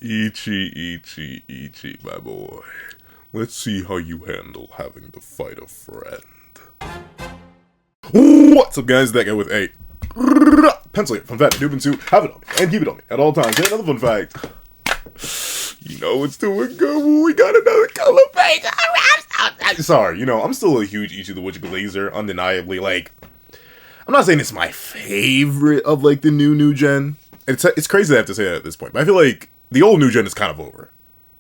Ichi, my boy. Let's see how you handle having to fight a friend. What's up, guys? That guy with a pencil here. Fun fact, noob suit. Have it on me and keep it on me at all times. And another fun fact. You know it's doing good when we got another color page. Sorry, I'm still a huge Ichi the Witch glazer, undeniably. Like, I'm not saying it's my favorite of like the new gen. It's crazy to have to say that at this point, but I feel like the old new gen is kind of over.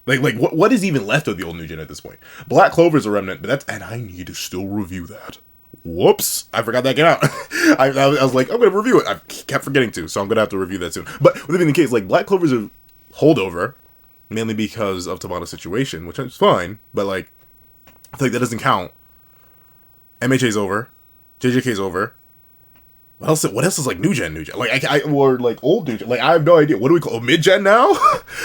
Like what is even left of the old new gen at this point? Black Clover is a remnant, but and I need to still review that. Whoops, I forgot that came out. I was like, I'm gonna review it. I kept forgetting to, so I'm gonna have to review that soon. But with it being the case, like Black Clover's a holdover, mainly because of Tamana's situation, which is fine, but like I feel like that doesn't count. MHA's over, JJK's over. What else is like new gen? Like or like old new gen. Like I have no idea. What do we call mid gen now?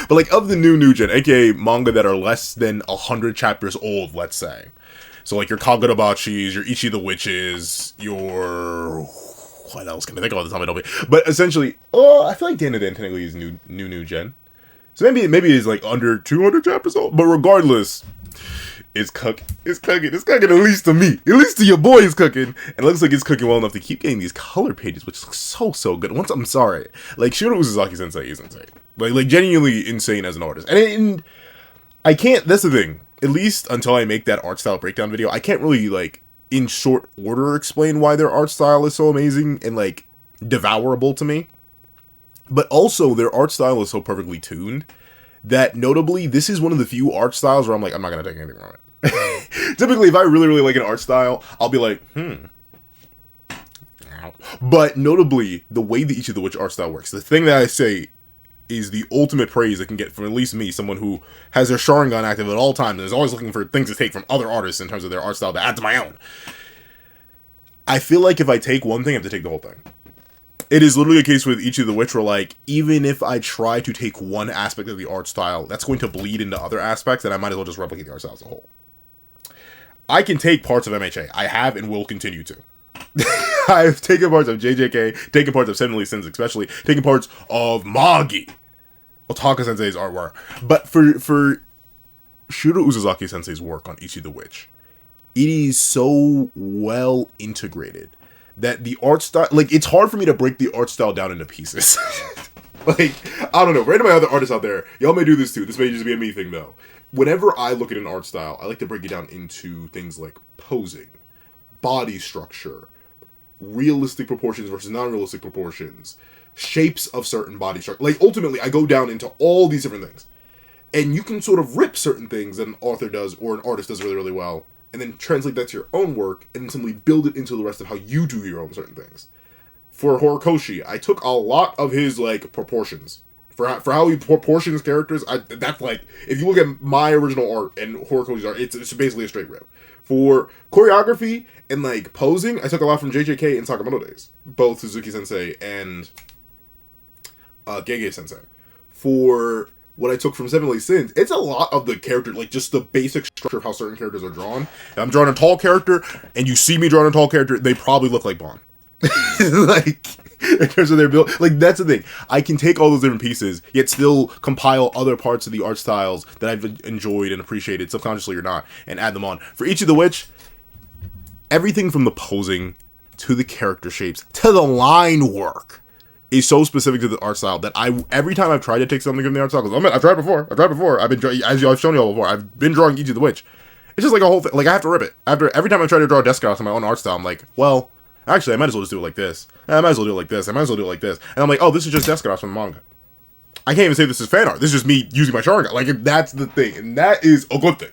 But like of the new gen, aka manga that are less than 100 chapters old, let's say. So like your Kagurabachis, your Ichi the Witches, your what else can I think of at the time? I don't. But essentially, I feel like Dan technically is new gen. So maybe it's like under 200 chapters old. But regardless, it's cooking. It's cooking at least to me. At least to your boy is cooking. And it looks like it's cooking well enough to keep getting these color pages, which looks so good. I'm sorry. Like Shiro Uzuzaki Sensei is insane. Like genuinely insane as an artist. And I can't, that's the thing. At least until I make that art style breakdown video, I can't really like in short order explain why their art style is so amazing and like devourable to me. But also their art style is so perfectly tuned that notably this is one of the few art styles where I'm like, I'm not gonna take anything from it. Typically, if I really like an art style, I'll be like, But notably, the way the Ichi the Witch art style works, the thing that I say is the ultimate praise I can get from at least me, someone who has their Sharingan active at all times and is always looking for things to take from other artists in terms of their art style to add to my own. I feel like if I take one thing, I have to take the whole thing. It is literally a case with Ichi the Witch where, like, even if I try to take one aspect of the art style, that's going to bleed into other aspects, and I might as well just replicate the art style as a whole. I can take parts of MHA. I have and will continue to. I've taken parts of JJK, taken parts of Seven Sins, especially, taken parts of Magi, Otaka Sensei's artwork. But for Shiro Uzuzaki Sensei's work on Ichi the Witch, it is so well integrated that the art style, like, it's hard for me to break the art style down into pieces. Like, I don't know, right to my other artists out there, y'all may do this too, this may just be a me thing though. Whenever I look at an art style, I like to break it down into things like posing, body structure, realistic proportions versus non-realistic proportions, shapes of certain body structure. Like, ultimately, I go down into all these different things. And you can sort of rip certain things that an author does or an artist does really well, and then translate that to your own work, and then simply build it into the rest of how you do your own certain things. For Horikoshi, I took a lot of his, like, proportions. For how he proportions characters, that's like, if you look at my original art and Horikoshi's art, it's basically a straight rip. For choreography and, like, posing, I took a lot from JJK and Sakamoto days. Both Suzuki Sensei and Gege Sensei. For what I took from Seven Sins, it's a lot of the character, like, just the basic structure of how certain characters are drawn. If I'm drawing a tall character, and you see me drawing a tall character, they probably look like Bond. Like, in terms of their build, like, that's the thing. I can take all those different pieces, yet still compile other parts of the art styles that I've enjoyed and appreciated, subconsciously or not, and add them on. For Ichi the Witch, everything from the posing, to the character shapes, to the line work, is so specific to the art style that every time I've tried to take something from the art style, because I've tried before, I've been, as I've shown you all before, I've been drawing Ichi the Witch. It's just like a whole thing, like, I have to rip it. Every time I try to draw Descos in my own art style, I'm like, well, actually, I might as well just do it like this. I might as well do it like this. I might as well do it like this. And I'm like, oh, this is just Descos from the manga. I can't even say this is fan art. This is just me using my Sharingan. Like, that's the thing. And that is a good thing.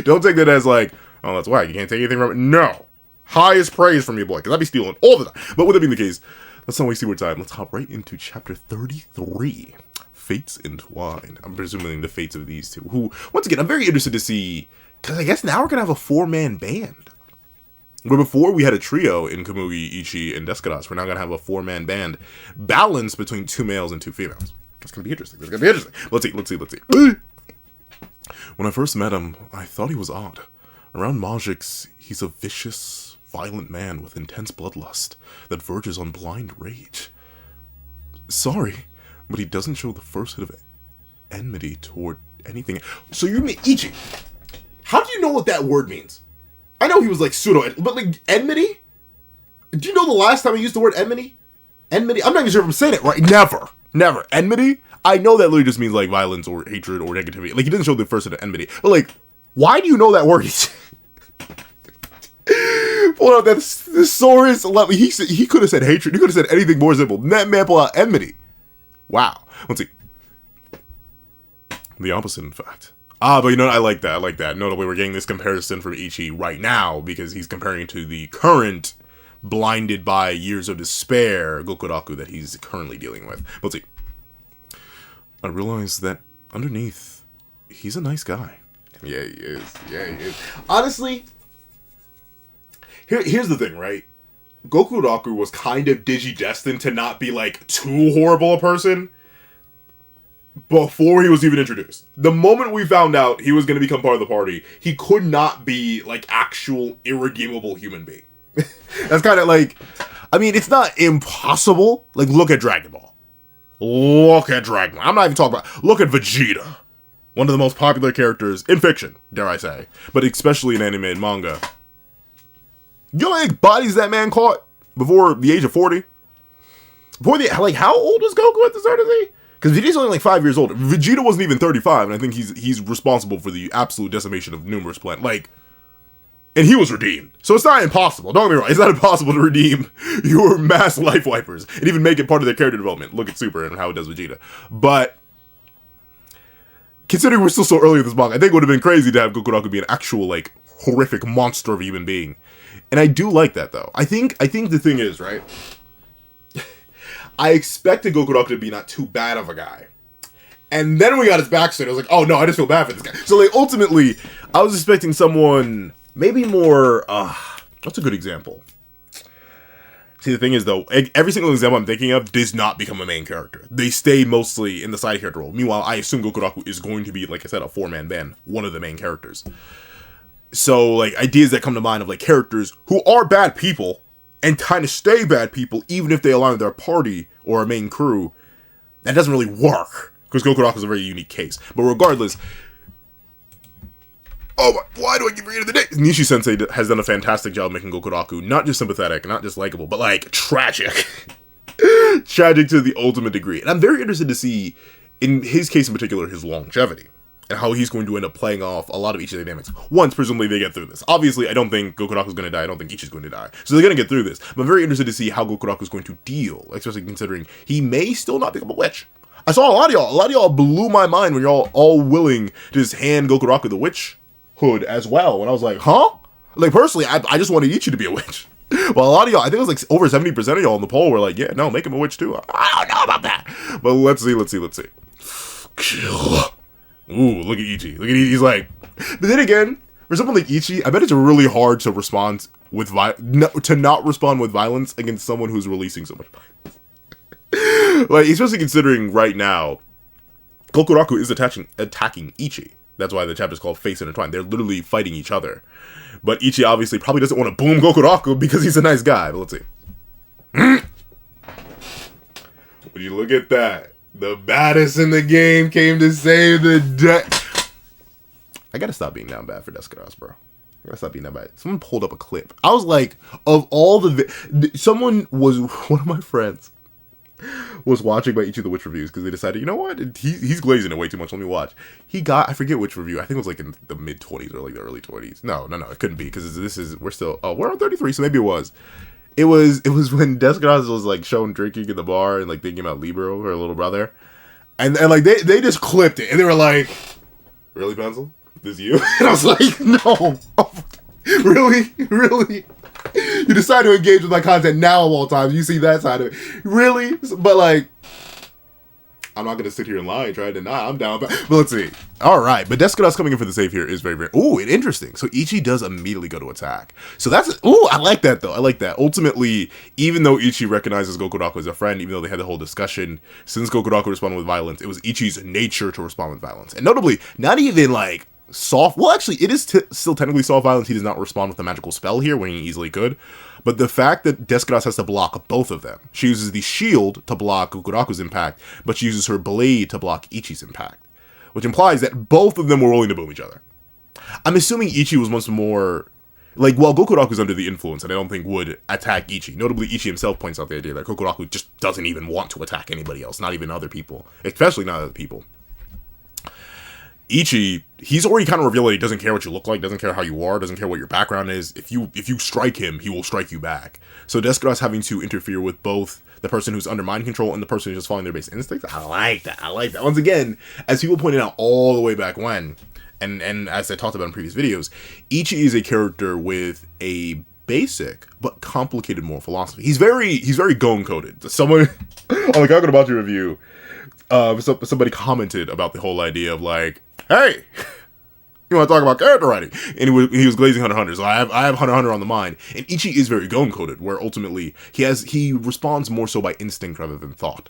Don't take that as like, oh, that's whack. You can't take anything from it. No. Highest praise from you, boy. Because I'd be stealing all the time. But with that being the case, let's not waste more time. Let's hop right into chapter 33. Fates Entwined. I'm presuming the fates of these two. Who, once again, I'm very interested to see, because I guess now we're going to have a 4-man band. Where before we had a trio in Komugi, Ichi, and Descos, we're now going to have a 4-man band balanced between 2 males and 2 females. That's going to be interesting. Let's see. When I first met him, I thought he was odd. Around Magic's, he's a vicious, violent man with intense bloodlust that verges on blind rage. Sorry, but he doesn't show the first hit of enmity toward anything. So you mean Ichi? How do you know what that word means? I know he was like pseudo, but like enmity? Do you know the last time I used the word enmity? Enmity? I'm not even sure if I'm saying it right. Never. Enmity? I know that literally just means like violence or hatred or negativity. Like he doesn't show the first of the enmity. But like, why do you know that word? Pull out that thesaurus. He could have said hatred. He could have said anything more simple. That man pull out enmity. Wow. Let's see. The opposite, in fact. But you know what? I like that. Notably, we're getting this comparison from Ichi right now because he's comparing to the current, blinded by years of despair, Gokuraku that he's currently dealing with. Let's see. I realize that underneath, he's a nice guy. Yeah, he is. Honestly, here's the thing, right? Gokuraku was kind of digi-destined to not be, like, too horrible a person before he was even introduced. The moment we found out he was going to become part of the party, he could not be, like, actual irredeemable human being. That's kind of like, I mean, it's not impossible. Like, look at Dragon Ball. I'm not even talking about, look at Vegeta. One of the most popular characters in fiction, dare I say. But especially in anime and manga. You know how many bodies that man caught before the age of 40? Like, how old was Goku at the start of the day? Because Vegeta's only like 5 years old. Vegeta wasn't even 35, and I think he's responsible for the absolute decimation of numerous planets. Like, and he was redeemed. So it's not impossible. Don't get me wrong. It's not impossible to redeem your mass life wipers and even make it part of their character development. Look at Super and how it does Vegeta. But considering we're still so early in this manga, I think it would have been crazy to have Gokuraku be an actual, like, horrific monster of a human being. And I do like that, though. I think the thing is, right? I expected Gokuraku to be not too bad of a guy. And then we got his backstory. I was like, oh no, I just feel bad for this guy. So, like, ultimately, I was expecting someone maybe more, what's a good example? See, the thing is, though, every single example I'm thinking of does not become a main character. They stay mostly in the side character role. Meanwhile, I assume Gokuraku is going to be, like I said, a four-man band. One of the main characters. So, like, ideas that come to mind of, like, characters who are bad people and kind of stay bad people even if they align with their party or a main crew, that doesn't really work. Because Gokuraku is a very unique case. But regardless, why do I keep forgetting the name? Nishi-sensei has done a fantastic job making Gokuraku not just sympathetic, not just likable, but, like, tragic. Tragic to the ultimate degree. And I'm very interested to see, in his case in particular, his longevity. And how he's going to end up playing off a lot of Ichi's dynamics. Once, presumably, they get through this. Obviously, I don't think Gokuraku's going to die. I don't think Ichi's going to die. So they're going to get through this. But I'm very interested to see how Gokuraku's going to deal. Especially considering he may still not become a witch. I saw a lot of y'all blew my mind when y'all all willing to just hand Gokuraku the witch hood as well. And I was like, huh? Like, personally, I just wanted Ichi to be a witch. Well, a lot of y'all, I think it was like over 70% of y'all in the poll were like, yeah, no, make him a witch too. I don't know about that. But let's see. Kill. Ooh, look at Ichi. He's like... But then again, for someone like Ichi, I bet it's really hard to respond with to not respond with violence against someone who's releasing so much violence. Like, especially considering right now, Gokuraku is attacking Ichi. That's why the chapter's called Face Intertwined. They're literally fighting each other. But Ichi obviously probably doesn't want to boom Gokuraku because he's a nice guy. But let's see. Would you look at that? The baddest in the game came to save the day. I gotta stop being down bad for Descos, bro. I gotta stop being that bad. Someone pulled up a clip. I was like, of all someone was, one of my friends was watching my Ichi the Witch reviews because they decided, you know what? He's glazing it way too much. Let me watch. I forget which review. I think it was like in the mid-20s or like the early 20s. No, it couldn't be because we're on 33, so maybe it was. It was when Descos was like shown drinking in the bar and like thinking about Libro, her little brother, and like they just clipped it and they were like, "Really, Pencil? This you?" And I was like, "No, really? You decide to engage with my content now of all times. You see that side of it, really?" But like, I'm not gonna sit here and lie and try to deny. I'm down, but let's see. All right, but Descos coming in for the save here is very, very. Ooh, interesting. So Ichi does immediately go to attack. So that's. Ooh, I like that though. I like that. Ultimately, even though Ichi recognizes Gokuraku as a friend, even though they had the whole discussion, since Gokuraku responded with violence, it was Ichi's nature to respond with violence, and notably, not even like soft. Well, actually, it is still technically soft violence. He does not respond with a magical spell here when he easily could. But the fact that Descos has to block both of them. She uses the shield to block Gokuraku's impact, but she uses her blade to block Ichi's impact. which implies that both of them were willing to boom each other. I'm assuming Ichi was once more, like, well, Gokuroku's under the influence, and I don't think would attack Ichi. Notably, Ichi himself points out the idea that Gokuroku just doesn't even want to attack anybody else, not even other people, especially not other people. Ichi, he's already kind of revealed that he doesn't care what you look like, doesn't care how you are, doesn't care what your background is. If you strike him, he will strike you back. So Descos having to interfere with both the person who's under mind control and the person who's just following their base instincts. I like that. I like that. Once again, as people pointed out all the way back when, and as I talked about in previous videos, Ichi is a character with a basic but complicated moral philosophy. He's very Gon-coded. Someone on the Kakurobachi review, somebody commented about the whole idea of like, hey, you want to talk about character writing? And he was glazing Hunter x Hunter, so I have Hunter x Hunter on the mind. And Ichi is very Gon-coded, where ultimately he responds more so by instinct rather than thought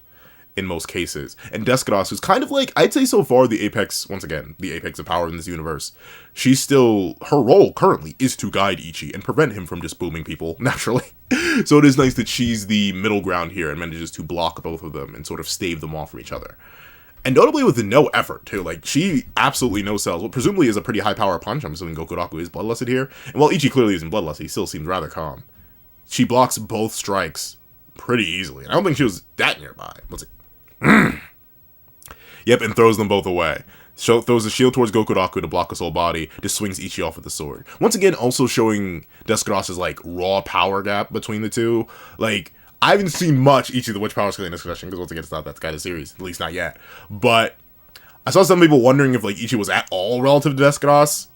in most cases. And Descos, who's kind of like, I'd say so far the apex, once again, the apex of power in this universe, her role currently is to guide Ichi and prevent him from just booming people naturally. So it is nice that she's the middle ground here and manages to block both of them and sort of stave them off from each other. And notably with no effort, too. Like, she absolutely no-sells what presumably is a pretty high-power punch. I'm assuming Gokuroku is bloodlusted here. And while Ichi clearly isn't bloodlusted, he still seems rather calm. She blocks both strikes pretty easily. And I don't think she was that nearby. Let's see. Yep, and throws them both away. Throws the shield towards Gokuroku to block his whole body. Just swings Ichi off with the sword. Once again, also showing Descos' like, raw power gap between the two. Like, I haven't seen much Ichi the Witch power scaling in this discussion, because once again, it's not that kind of series, at least not yet. But I saw some people wondering if like Ichi was at all relative to Descos.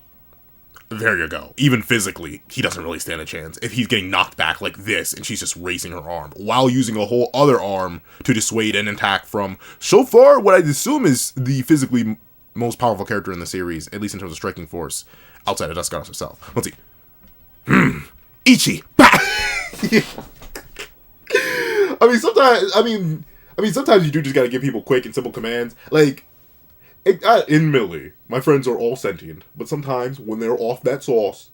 There you go. Even physically, he doesn't really stand a chance if he's getting knocked back like this and she's just raising her arm while using a whole other arm to dissuade an attack from, so far, what I'd assume is the physically most powerful character in the series, at least in terms of striking force, outside of Descos herself. Let's see. Ichi! Sometimes you do just gotta give people quick and simple commands. Like, admittedly, my friends are all sentient, but sometimes when they're off that sauce,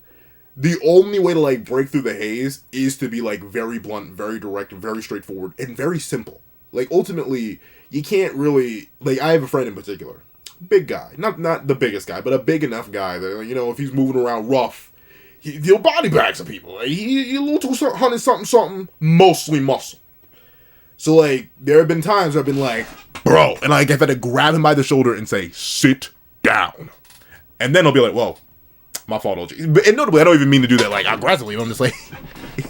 the only way to, like, break through the haze is to be, like, very blunt, very direct, very straightforward, and very simple. Like, ultimately, you can't really, like, I have a friend in particular, big guy, not the biggest guy, but a big enough guy that, you know, if he's moving around rough, he'll body bag some people. Like, he a little 200 something, mostly muscle. So, like, there have been times where I've been like, bro, and like, I've had to grab him by the shoulder and say, sit down. And then he'll be like, whoa, my fault, OG. And notably, I don't even mean to do that, like, aggressively. I'm just like,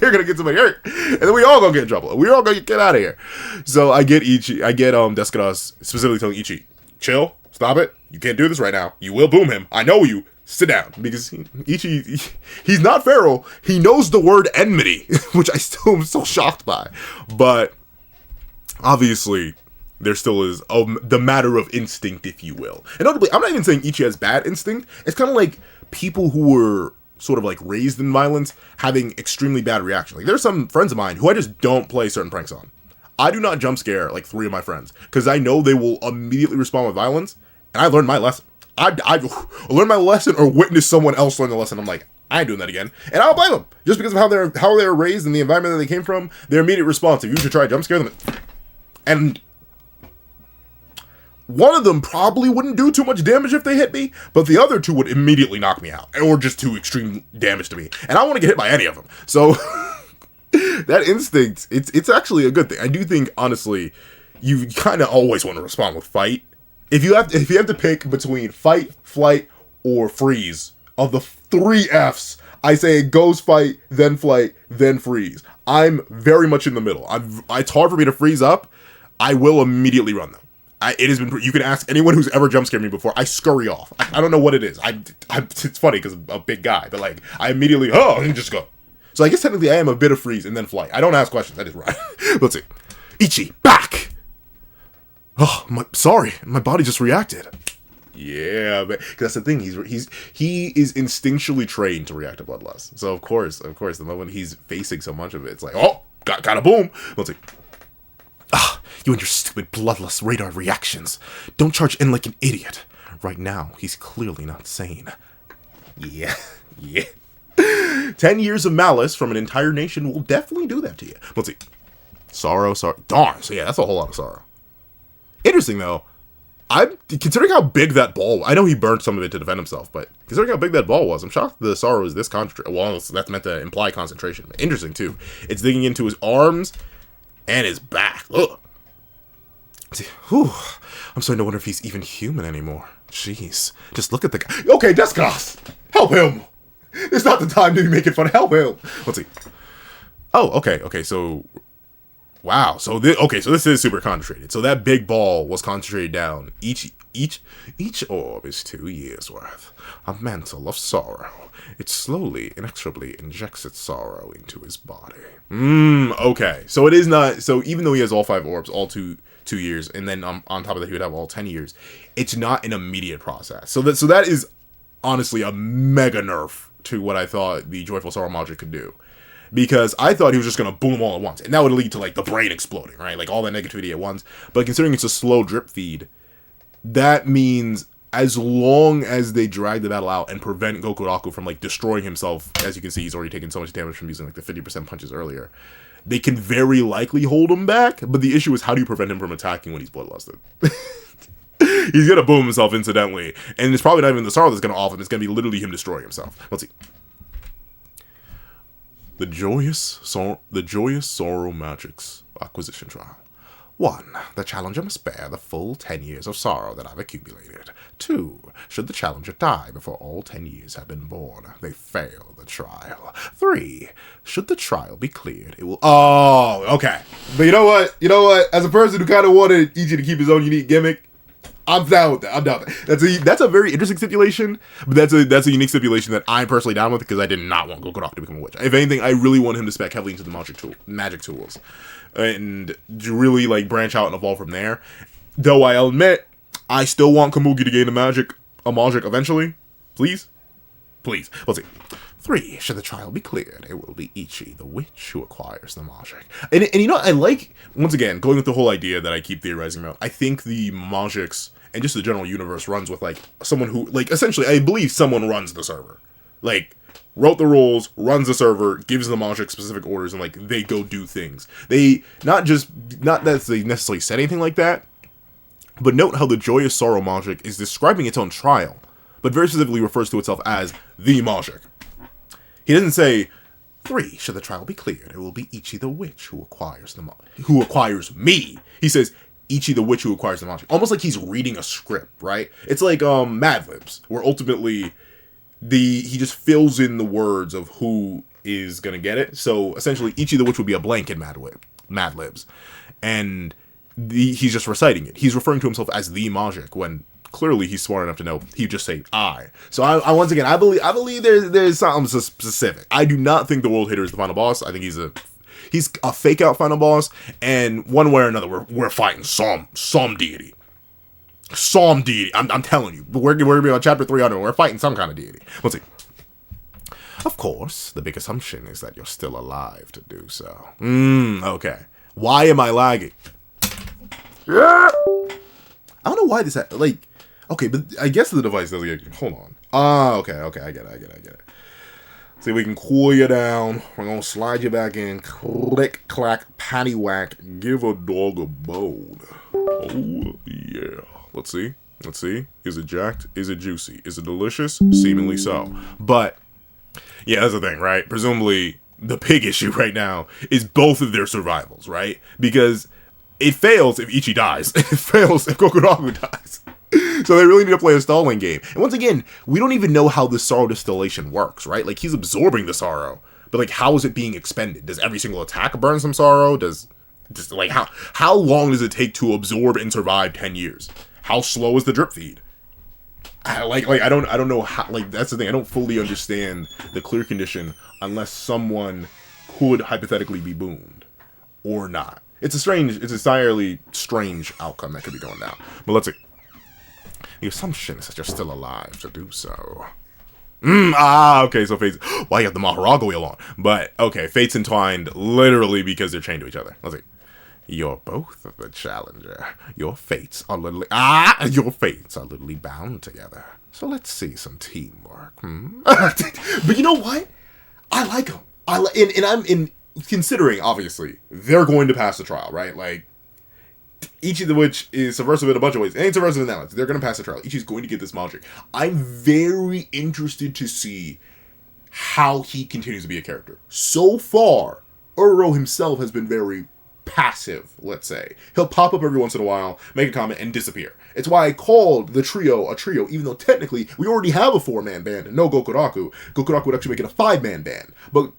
you're gonna get somebody hurt. And then we all gonna get in trouble. We're all gonna get out of here. So I get Descos specifically telling Ichi, chill, stop it. You can't do this right now. You will boom him. I know you. Sit down. Because Ichi, he's not feral. He knows the word enmity, which I still am so shocked by. But obviously, there still is the matter of instinct, if you will. And notably, I'm not even saying Ichi has bad instinct. It's kind of like people who were sort of like raised in violence having extremely bad reaction. Like, there's some friends of mine who I just don't play certain pranks on. I do not jump scare like 3 of my friends because I know they will immediately respond with violence, and I learned my lesson. I learned my lesson or witness someone else learn the lesson. I'm like, I ain't doing that again. And I don't blame them. Just because of how they're raised and the environment that they came from, their immediate response, if you should try to jump scare them. And one of them probably wouldn't do too much damage if they hit me, but the other 2 would immediately knock me out, or just do extreme damage to me. And I don't want to get hit by any of them. So, that instinct, it's actually a good thing. I do think, honestly, you kind of always want to respond with fight. If you have to pick between fight, flight, or freeze, of the 3 Fs, I say it goes fight, then flight, then freeze. I'm very much in the middle. It's hard for me to freeze up. I will immediately run though. It has been. You can ask anyone who's ever jump scared me before. I scurry off. I don't know what it is. It's funny because I'm a big guy, but like I immediately and just go. So I guess technically I am a bit of freeze and then flight. I don't ask questions. I just run. Let's see. Ichi back. Oh, sorry. My body just reacted. Yeah, but that's the thing. He is instinctually trained to react to bloodlust. So of course, the moment he's facing so much of it, it's like, oh, got a boom. Let's see. You and your stupid bloodlust radar reactions. Don't charge in like an idiot. Right now, he's clearly not sane. Yeah. 10 years of malice from an entire nation will definitely do that to you. Let's see. Sorrow. Darn. So yeah, that's a whole lot of sorrow. Interesting, though. I'm considering how big that ball. I know he burned some of it to defend himself, but considering how big that ball was, I'm shocked the sorrow is this concentrated. Well, that's meant to imply concentration. Interesting too. It's digging into his arms and his back. Ugh. Whew. I'm starting to wonder if he's even human anymore. Jeez, just look at the guy. Okay, Descos, help him. It's not the time to be making fun. Help him. Let's see. Oh, okay. So. Wow, so this is super concentrated. So that big ball was concentrated down. Each orb is 2 years worth. A mantle of sorrow. It slowly, inexorably injects its sorrow into his body. Okay. So it is not, so even though he has all 5 orbs, all two years, and then on top of that he would have all 10 years, it's not an immediate process. So that is honestly a mega nerf to what I thought the Joyful Sorrow Magic could do. Because I thought he was just going to boom all at once. And that would lead to, like, the brain exploding, right? Like, all that negativity at once. But considering it's a slow drip feed, that means as long as they drag the battle out and prevent Gokuraku from, like, destroying himself, as you can see, he's already taken so much damage from using, like, the 50% punches earlier, they can very likely hold him back. But the issue is, how do you prevent him from attacking when he's bloodlusted? He's going to boom himself incidentally. And it's probably not even the sorrow that's going to off him. It's going to be literally him destroying himself. Let's see. The Joyous Sorrow Magic's Acquisition Trial. 1. The challenger must bear the full 10 years of sorrow that I've accumulated. 2. Should the challenger die before all 10 years have been born, they fail the trial. 3. Should the trial be cleared, it will... Oh, okay. But you know what? As a person who kind of wanted Ichi to keep his own unique gimmick, I'm down with that. That's a very interesting stipulation, but that's a unique stipulation that I'm personally down with because I did not want Gokuraku to become a witch. If anything, I really want him to spec heavily into the magic tools, and to really like branch out and evolve from there. Though I'll admit, I still want Komugi to gain a magic eventually. Please. Let's see. 3. Should the trial be cleared, it will be Ichi, the witch, who acquires the magic. And you know, I like, once again, going with the whole idea that I keep theorizing about, I think the magics and just the general universe runs with, like, someone who, like, essentially, I believe someone runs the server. Like, wrote the rules, runs the server, gives the magic specific orders, and, like, they go do things. They, not that they necessarily said anything like that, but note how the Joyous Sorrow magic is describing its own trial, but very specifically refers to itself as the magic. He doesn't say, 3. Should the trial be cleared, it will be Ichi the witch who acquires me. He says, Ichi the witch who acquires the magic. Almost like he's reading a script, right? It's like Mad Libs, where ultimately he just fills in the words of who is gonna get it. So essentially, Ichi the witch would be a blank in Mad Libs, and he's just reciting it. He's referring to himself as the magic when clearly he's smart enough to know he'd just say I. So I once again, I believe there's something specific. I do not think the World Hater is the final boss. I think he's a fake out final boss, and one way or another we're fighting some deity. Some deity. I'm telling you. We're gonna be on chapter 300. We're fighting some kind of deity. Let's see. Of course, the big assumption is that you're still alive to do so. Okay. Why am I lagging? Yeah. I don't know why this like. Okay, but I guess the device doesn't get... Hold on. Okay, I get it. See, we can cool you down. We're going to slide you back in. Click, clack, patty whack. Give a dog a bone. Oh, yeah. Let's see. Is it jacked? Is it juicy? Is it delicious? Seemingly so. But, yeah, that's the thing, right? Presumably, the big issue right now is both of their survivals, right? Because it fails if Ichi dies. It fails if Gokuraku dies. So they really need to play a stalling game. And once again, we don't even know how the sorrow distillation works, right? Like, he's absorbing the sorrow, but, like, how is it being expended? Does every single attack burn some sorrow? Like, how long does it take to absorb and survive 10 years? How slow is the drip feed? I don't know how, like, that's the thing. I don't fully understand the clear condition unless someone could hypothetically be boomed or not. It's an entirely strange outcome that could be going down. But let's see. The assumption is that you're still alive to do so. Okay, so Fate's... Why you have the Maharaga wheel on? But, okay, Fate's entwined literally because they're chained to each other. Let's see. You're both the challenger. Your fates are literally... Your fates are literally bound together. So let's see some teamwork, But you know what? I like them. And I'm considering, obviously, they're going to pass the trial, right? Like, Ichi the Witch is subversive in a bunch of ways. And it's subversive in that way. They're going to pass the trial. Ichi's going to get this magic. I'm very interested to see how he continues to be a character. So far, Uro himself has been very passive, let's say. He'll pop up every once in a while, make a comment, and disappear. It's why I called the trio a trio, even though technically we already have a 4-man band, no Gokuraku. Gokuraku would actually make it a 5-man band. But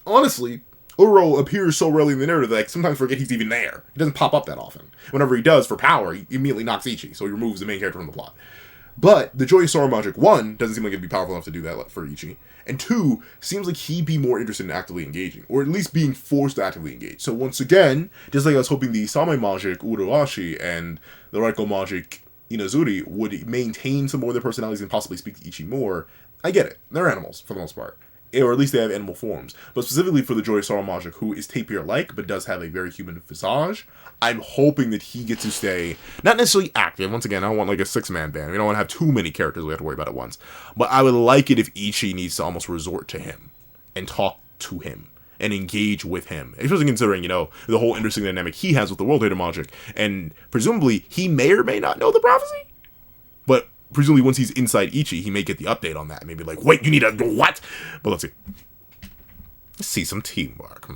honestly, Uro appears so rarely in the narrative that I sometimes forget he's even there. He doesn't pop up that often. Whenever he does, for power, he immediately knocks Ichi, so he removes the main character from the plot. But the Joy of Sorrow Magic, 1, doesn't seem like it'd be powerful enough to do that for Ichi. And 2, seems like he'd be more interested in actively engaging, or at least being forced to actively engage. So once again, just like I was hoping the Same Magic, Urawashi, and the Raiko Magic, Inazuri, would maintain some more of their personalities and possibly speak to Ichi more, I get it. They're animals, for the most part. Or at least they have animal forms. But specifically for the Joy of Sorrow Magic, who is tapir-like, but does have a very human visage, I'm hoping that he gets to stay, not necessarily active. Once again, I don't want like a 6-man band. We don't want to have too many characters we have to worry about at once. But I would like it if Ichi needs to almost resort to him and talk to him and engage with him. Especially considering, the whole interesting dynamic he has with the World Hater Magic. And presumably, he may or may not know the prophecy. But presumably once he's inside Ichi, he may get the update on that. Maybe like, wait, you need a what? But let's see. Let's see some teamwork.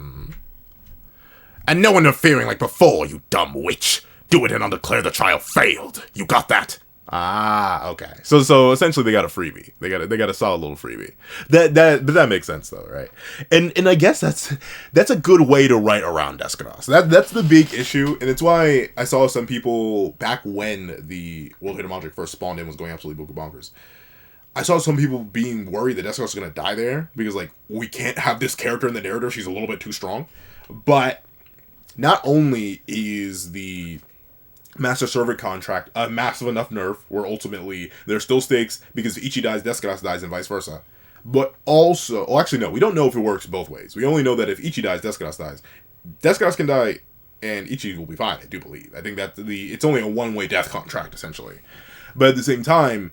And no interfering like before, you dumb witch. Do it and I'll declare the trial failed. You got that? Ah, okay. So essentially they got a freebie. They got a solid little freebie. That makes sense though, right? And I guess that's a good way to write around Descos. That's the big issue, and it's why I saw some people back when the World Hater Magic first spawned in was going absolutely bonkers. I saw some people being worried that Descos is gonna die there because like we can't have this character in the narrative. She's a little bit too strong, but not only is the Master Servant contract a massive enough nerf where ultimately there's still stakes because if Ichi dies, Descos dies, and vice versa. But also, actually no, we don't know if it works both ways. We only know that if Ichi dies, Descos dies. Descos can die, and Ichi will be fine. I do believe. I think that it's only a one-way death contract essentially. But at the same time,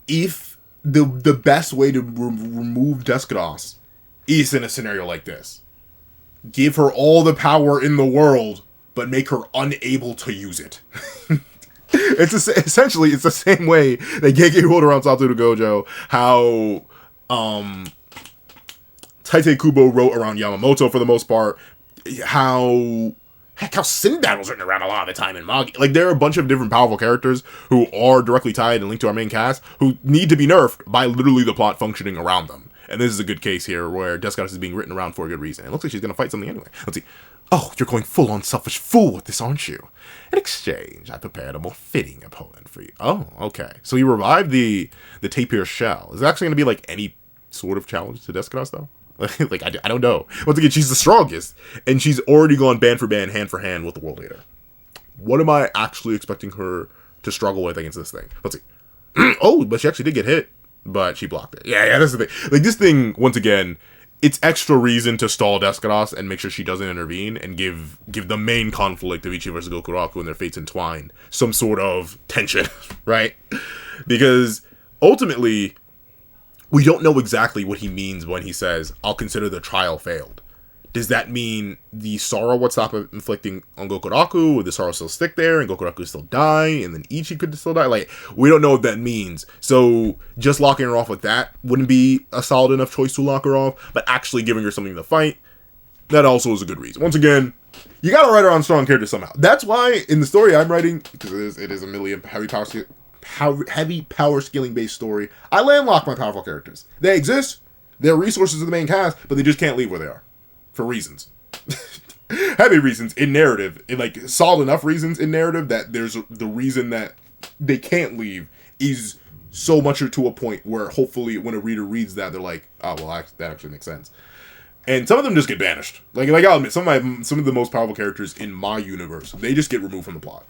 if the best way to remove Descos is in a scenario like this, give her all the power in the world, but make her unable to use it. Essentially, it's the same way that Gege rolled around Satoru Gojo, how Taite Kubo wrote around Yamamoto for the most part, how Sinbad was written around a lot of the time in Manga. Like, there are a bunch of different powerful characters who are directly tied and linked to our main cast who need to be nerfed by literally the plot functioning around them. And this is a good case here where Descos is being written around for a good reason. It looks like she's going to fight something anyway. Let's see. Oh, you're going full-on selfish fool with this, aren't you? In exchange, I prepared a more fitting opponent for you. Oh, okay. So you revived the tapir shell. Is it actually going to be like any sort of challenge to Descos, though? Like, I don't know. Once again, she's the strongest. And she's already gone band for band, hand for hand with the World Hater. What am I actually expecting her to struggle with against this thing? Let's see. Oh, but she actually did get hit. But she blocked it. Yeah, that's the thing. Like, this thing, once again, it's extra reason to stall Descos and make sure she doesn't intervene and give the main conflict of Ichi versus Gokuraku and their fates entwined some sort of tension, right? Because ultimately, we don't know exactly what he means when he says, I'll consider the trial failed. Does that mean the sorrow would stop inflicting on Gokuraku? Would the sorrow still stick there and Gokuraku still die? And then Ichi could still die? Like, we don't know what that means. So, just locking her off with that wouldn't be a solid enough choice to lock her off. But actually giving her something to fight, that also is a good reason. Once again, you gotta write her on strong characters somehow. That's why, in the story I'm writing, because it is a million heavy power scaling based story, I landlock my powerful characters. They exist, they're resources of the main cast, but they just can't leave where they are. For reasons. Heavy reasons in narrative. Like, solid enough reasons in narrative that there's the reason that they can't leave is so much to a point where hopefully when a reader reads that, they're like, oh, well, that actually makes sense. And some of them just get banished. Like I'll admit, some of the most powerful characters in my universe, they just get removed from the plot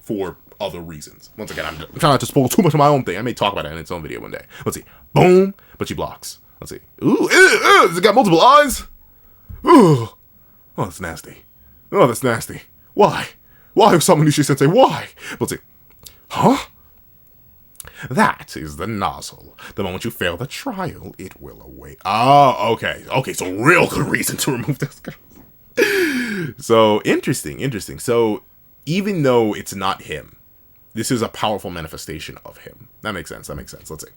for other reasons. Once again, I'm trying not to spoil too much of my own thing. I may talk about it in its own video one day. Let's see. Boom. But she blocks. Let's see. Ooh, has it got multiple eyes? Ooh. Oh, that's nasty. Oh, that's nasty. Why? Why, Samanushi Sensei? Why? Let's see. Huh? That is the nozzle. The moment you fail the trial, it will await. Oh, okay. Okay, so real good reason to remove this guy. So, interesting. So, even though it's not him, this is a powerful manifestation of him. That makes sense. Let's see.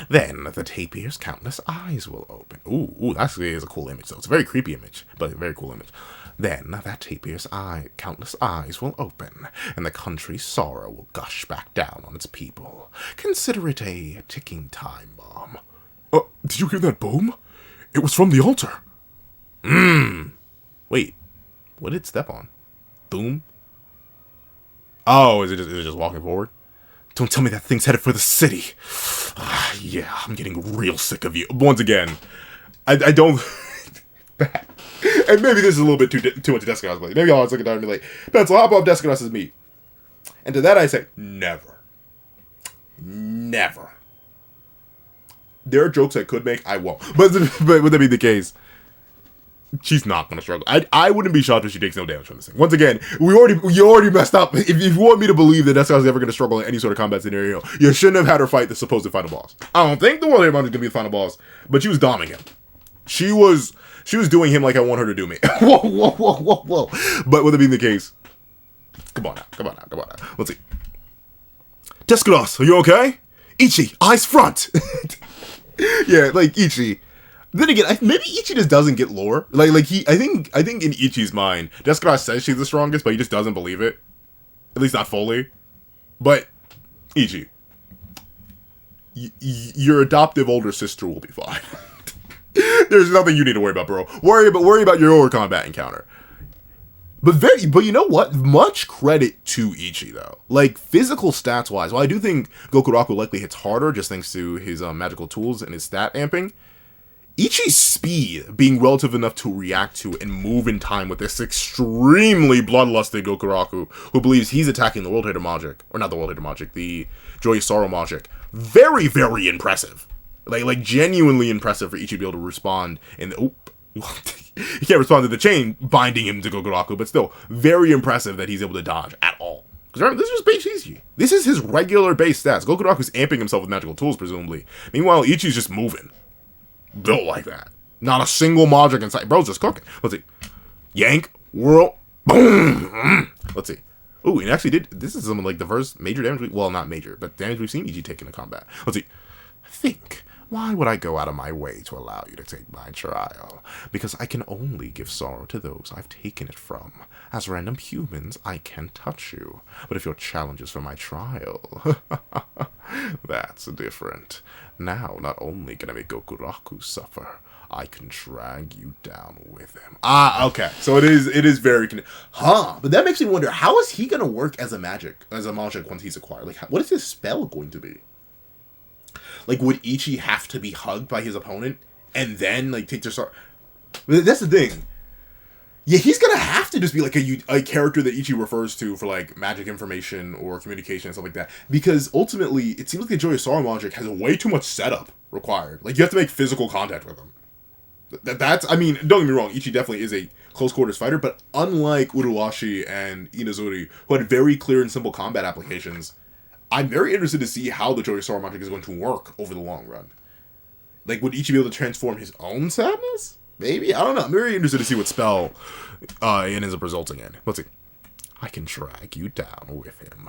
Then the tapir's countless eyes will open. Ooh, that is a cool image, though. It's a very creepy image, but a very cool image. Then that tapir's countless eyes will open, and the country's sorrow will gush back down on its people. Consider it a ticking time bomb. Did you hear that boom? It was from the altar. Wait, what did it step on? Boom? Oh, is it just walking forward? Don't tell me that thing's headed for the city. Yeah, I'm getting real sick of you. Once again, I don't... And maybe this is a little bit too much Descos. Maybe y'all are looking down and be like, Pencil, how about Descos as me? And to that I say, never. Never. There are jokes I could make, I won't. But would that be the case? She's not gonna struggle. I wouldn't be shocked if she takes no damage from this thing. Once again, you already messed up. If you want me to believe that Descos is ever gonna struggle in any sort of combat scenario, you shouldn't have had her fight the supposed final boss. I don't think the World Hero is gonna be the final boss, but she was doming him. She was doing him like I want her to do me. Whoa. But would it be the case? Come on now. Let's see. Descos, are you okay? Ichi, eyes front. Yeah, like Ichi. Then again, maybe Ichi just doesn't get lore. I think in Ichi's mind, Descos says she's the strongest, but he just doesn't believe it. At least not fully. But Ichi, your adoptive older sister will be fine. There's nothing you need to worry about, bro. Worry about your combat encounter. But you know what? Much credit to Ichi though. Like physical stats wise, while I do think Gokuraku likely hits harder just thanks to his magical tools and his stat amping, Ichi's speed being relative enough to react to and move in time with this extremely bloodlusted Gokuraku who believes he's attacking the World Hater Magic, or not the World Hater Magic, the Joyous Sorrow Magic. Very, very impressive. Like genuinely impressive for Ichi to be able to respond in the... he can't respond to the chain binding him to Gokuraku, but still, very impressive that he's able to dodge at all. Because remember, this is base Ichi. This is his regular base stats. Gokuraku's amping himself with magical tools, presumably. Meanwhile, Ichi's just moving. Built like that. Not a single magic inside. Bro's just cooking. Let's see. Yank. Whirl. Boom. Let's see. Ooh, and actually did... This is some of like the first major damage... Well, not major, but damage we've seen Ichi take in a combat. Let's see. Think... Why would I go out of my way to allow you to take my trial? Because I can only give sorrow to those I've taken it from. As random humans, I can touch you. But if your challenge is for my trial, that's different. Now, not only can I make Gokuraku suffer, I can drag you down with him. Okay. So it is very... But that makes me wonder, how is he going to work as a magic once he's acquired? Like, what is his spell going to be? Like, would Ichi have to be hugged by his opponent and then, like, take their sorrow? That's the thing. Yeah, he's gonna have to just be, like, a character that Ichi refers to for, like, magic information or communication and stuff like that. Because, ultimately, it seems like the Joyous Sorrow Magic has way too much setup required. Like, you have to make physical contact with him. That's, I mean, don't get me wrong, Ichi definitely is a close quarters fighter, but unlike Uruashi and Inazuri, who had very clear and simple combat applications, I'm very interested to see how the Joyous Sorrow Magic is going to work over the long run. Like, would Ichi be able to transform his own sadness? Maybe? I don't know. I'm very interested to see what spell it ends up resulting in. Let's see. I can drag you down with him.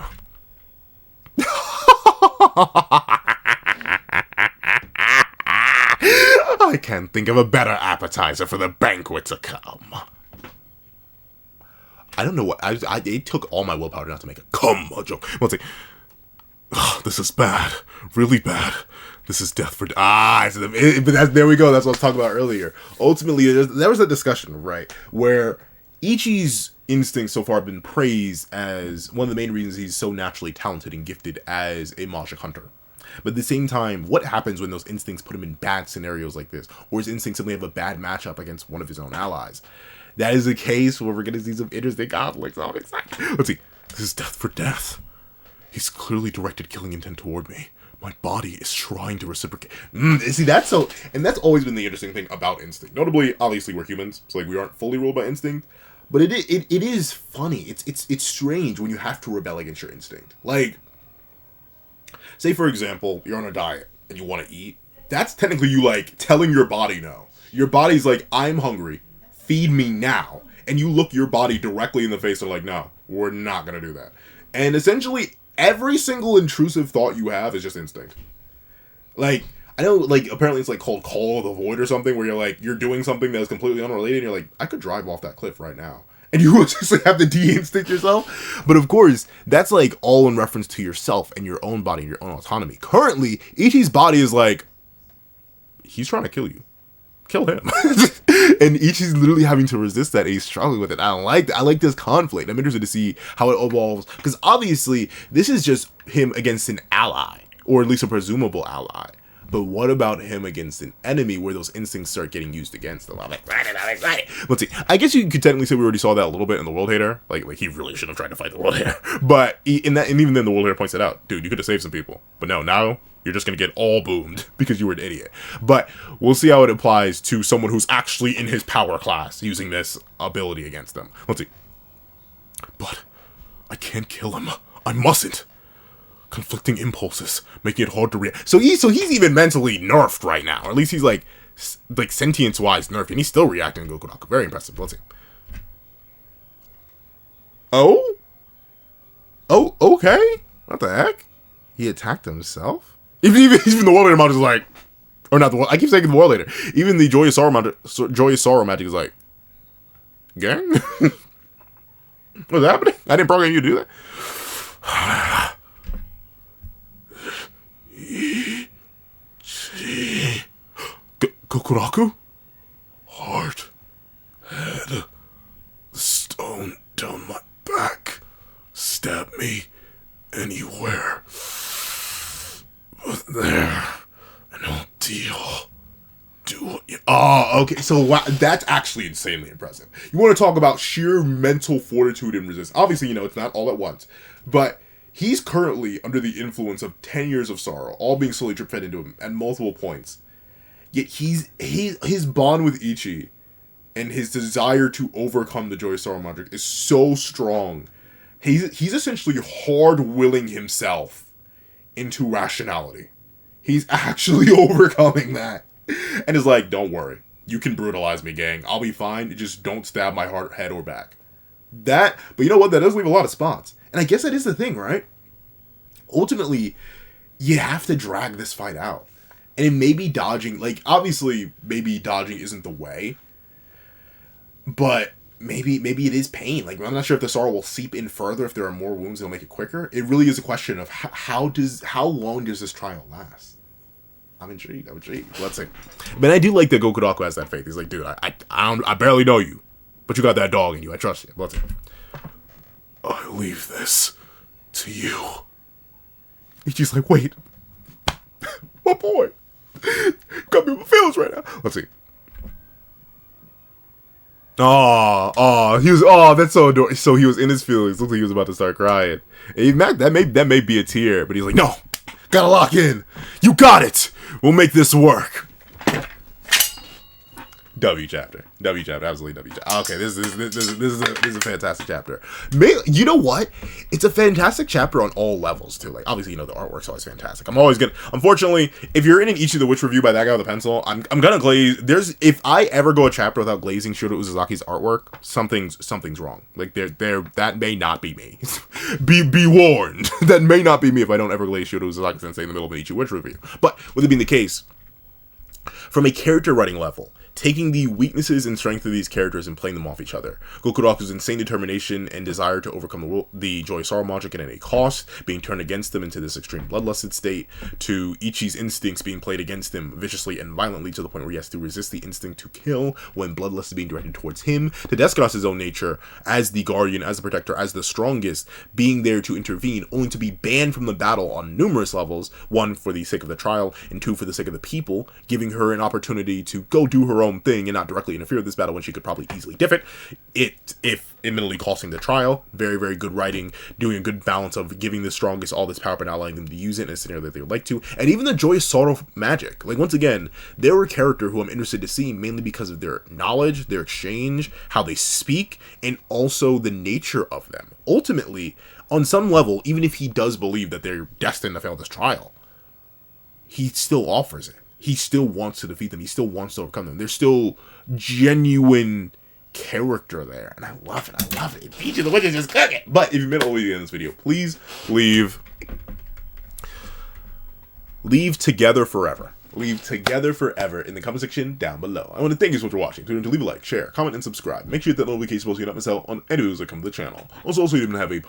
I can't think of a better appetizer for the banquet to come. I don't know what... it took all my willpower not to make a cum joke. Let's see. Oh, this is bad. Really bad. This is death for... there we go. That's what I was talking about earlier. Ultimately, there was a discussion, right, where Ichi's instincts so far have been praised as one of the main reasons he's so naturally talented and gifted as a magic hunter. But at the same time, what happens when those instincts put him in bad scenarios like this? Or his instincts simply have a bad matchup against one of his own allies? That is a case where we're going to see some interesting conflicts. I'm excited. Let's see. This is death for death. He's clearly directed killing intent toward me. My body is trying to reciprocate. See, that's so... And that's always been the interesting thing about instinct. Notably, obviously, we're humans, so like we aren't fully ruled by instinct. But it is funny. It's strange when you have to rebel against your instinct. Like, say, for example, you're on a diet and you want to eat. That's technically you, like, telling your body no. Your body's like, I'm hungry. Feed me now. and you look your body directly in the face and are like, no, we're not gonna do that. And essentially, every single intrusive thought you have is just instinct. Like, I know, like, apparently it's, like, called Call of the Void or something, where you're, like, you're doing something that is completely unrelated, and you're like, I could drive off that cliff right now. And you will just, like, have to de-instinct yourself. But, of course, that's, like, all in reference to yourself and your own body and your own autonomy. Currently, Ichi's body is, like, he's trying to kill you. Kill him. And Ichi's literally having to resist that, and he's struggling with it. I don't like that. I like this conflict. I'm interested to see how it evolves, because, obviously, this is just him against an ally, or at least a presumable ally. But what about him against an enemy where those instincts start getting used against them? I'm excited. Let's see. I guess you could technically say we already saw that a little bit in the World Hater. Like he really should have tried to fight the World Hater. But in that, and even then the World Hater points it out. Dude, you could have saved some people. But no, now you're just going to get all boomed because you were an idiot. But we'll see how it applies to someone who's actually in his power class using this ability against them. Let's see. But I can't kill him. I mustn't. Conflicting impulses, making it hard to react. So he's even mentally nerfed right now, or at least he's like sentience-wise nerfed, and he's still reacting to Goku. Very impressive. Let's see. Oh, okay. What the heck? He attacked himself. Even the World Leader Magic is like, or not the World. I keep saying the World Leader. Even the Joyous Sorrow Magic is like, gang. What's happening? I didn't program you to do that. Kokuraku? Heart. Head. The stone down my back. Stab me anywhere. But there. No deal. Do what you... Oh, okay. So wow, that's actually insanely impressive. You want to talk about sheer mental fortitude and resistance. Obviously, it's not all at once. But... he's currently under the influence of 10 years of sorrow, all being slowly drip-fed into him at multiple points. Yet his bond with Ichi and his desire to overcome the Joyous Sorrow Magic is so strong. He's essentially hard-willing himself into rationality. He's actually overcoming that. And is like, don't worry. You can brutalize me, gang. I'll be fine. Just don't stab my heart, head, or back. But you know what? That does leave a lot of spots. And I guess that is the thing, right? Ultimately, you have to drag this fight out. And it may be dodging, like, obviously, maybe dodging isn't the way. But maybe it is pain. Like, I'm not sure if the sorrow will seep in further. If there are more wounds, it'll make it quicker. It really is a question of how long does this trial last? I'm intrigued. Let's see. But I do like that Goku has that faith. He's like, dude, I barely know you. But you got that dog in you. I trust you. Let's see. I leave this to you. Ichi's like, wait. My boy. Got me with my feelings right now. Let's see. That's so adorable. So he was in his feelings. Looked like he was about to start crying. And that may be a tear, but he's like, no, gotta lock in. You got it. We'll make this work. W chapter, absolutely W chapter. Okay, this is a fantastic chapter. You know what? It's a fantastic chapter on all levels too. Like obviously, the artwork's always fantastic. I'm always gonna. Unfortunately, if you're in an Ichi the Witch review by that guy with a pencil, I'm gonna glaze. If I ever go a chapter without glazing Shota Uzasaki's artwork, something's wrong. Like that may not be me. be warned. That may not be me if I don't ever glaze Shota Uzasaki Sensei in the middle of an Ichi Witch review. But with it being the case, from a character writing level, taking the weaknesses and strength of these characters and playing them off each other. Gokuraku's insane determination and desire to overcome the Joy Sorrow Magic at any cost, being turned against them into this extreme bloodlusted state, to Ichi's instincts being played against him viciously and violently to the point where he has to resist the instinct to kill when bloodlust is being directed towards him, to Descos' own nature as the guardian, as the protector, as the strongest, being there to intervene, only to be banned from the battle on numerous levels, one for the sake of the trial, and two for the sake of the people, giving her an opportunity to go do her own thing and not directly interfere with this battle when she could probably easily diff it, if admittedly costing the trial. Very, very good writing, doing a good balance of giving the strongest all this power but not allowing them to use it in a scenario that they would like to. And even the Joyous Sorrow Magic, like once again, they're a character who I'm interested to see mainly because of their knowledge, their exchange, how they speak, and also the nature of them. Ultimately, on some level, even if he does believe that they're destined to fail this trial, he still offers it. He still wants to defeat them. He still wants to overcome them. There's still genuine character there, and I love it. I love it. Ichi the Witch is just cooking. But if you made it all the way in this video, please leave together forever. Leave together forever in the comment section down below. I want to thank you so much for watching. So leave a like, share, comment, and subscribe. Make sure you hit that notification bell so you don't miss out on any videos that come to the channel. Also, you even have a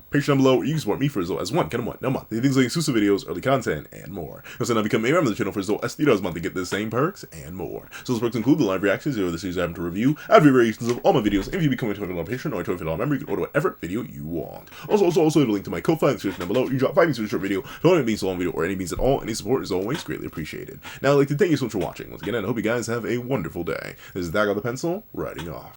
Patreon down below where you can support me for as low as $1 a month. Things like exclusive videos, early content, and more. Also, now become a member of the channel for as low as $3 a month to get the same perks and more. So those perks include the live reactions, the series I have to review, ad variations of all my videos, and if you become a $20 patron or a $20 member, you can order whatever video you want. Also, the link to my Ko-Fi in the description down below. You drop 5 minutes for a short video, don't means a long video, or any means at all. Any support is always greatly appreciated. Now, I'd like to thank you so much for watching. Once again, I hope you guys have a wonderful day. This is Dag on the Pencil, writing off.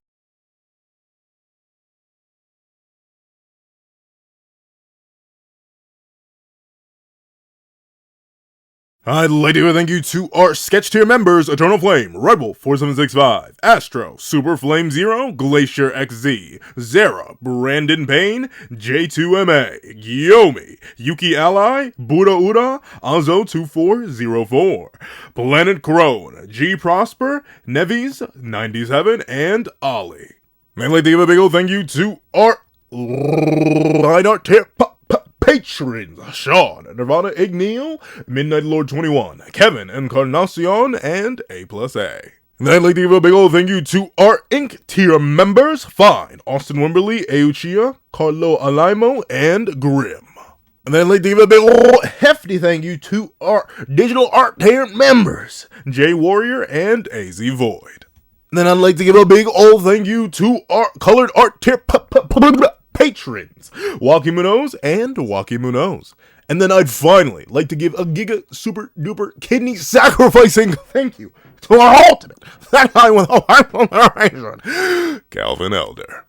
I'd like to thank you to our sketch tier members: Eternal Flame, Rebel 4765, Astro, Super Flame Zero, Glacier XZ, Zara, Brandon Payne, J2MA, Gyomi, Yuki Ally, Buddha Uda, Azo 2404, Planet Crone, G Prosper, Nevis 97, and Ollie. I'd like to give a big old thank you to our Reinhardt tier patrons: Sean, Nirvana Igneal, Midnight Lord 21, Kevin Encarnacion, and A+A. And I'd like to give a big old thank you to our Inc. tier members: Fine, Austin Wimberly, Euchia, Carlo Alaimo, and Grim. And then I'd like to give a big old hefty thank you to our digital art tier members: J Warrior and AZ Void. And then I'd like to give a big old thank you to our colored art tier patrons: Waki Munoz and Waki Munoz. And then I'd finally like to give a giga super duper kidney sacrificing thank you to our ultimate, that guy with a high Calvin Elder.